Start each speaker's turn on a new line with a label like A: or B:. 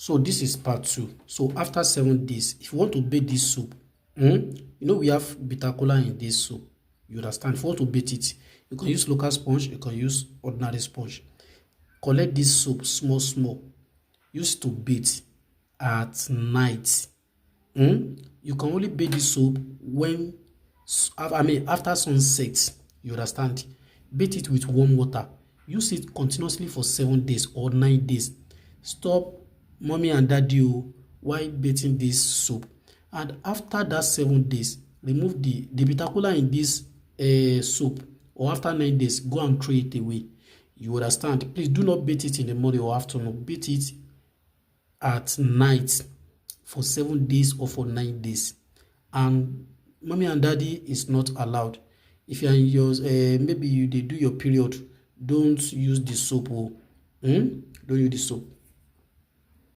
A: So this is part 2. So after 7 days, if you want to bake this soup, we have bitter kola in this soup. You understand? If you want to bake it, you can use local sponge, you can use ordinary sponge. Collect this soup small, small. Use to bake at night. You can only bake this soup when, after sunset. You understand? Bake it with warm water. Use it continuously for 7 days or 9 days. Stop mommy and daddy while baking this soup. And after that 7 days, remove the bitter kola in this soup, or after 9 days, go and throw it away. You understand? Please do not bake it in the morning or afternoon. Bake it at night for 7 days or for 9 days. And mommy and daddy is not allowed. If you are in your maybe they do your period, don't use the soap. Don't use the soap.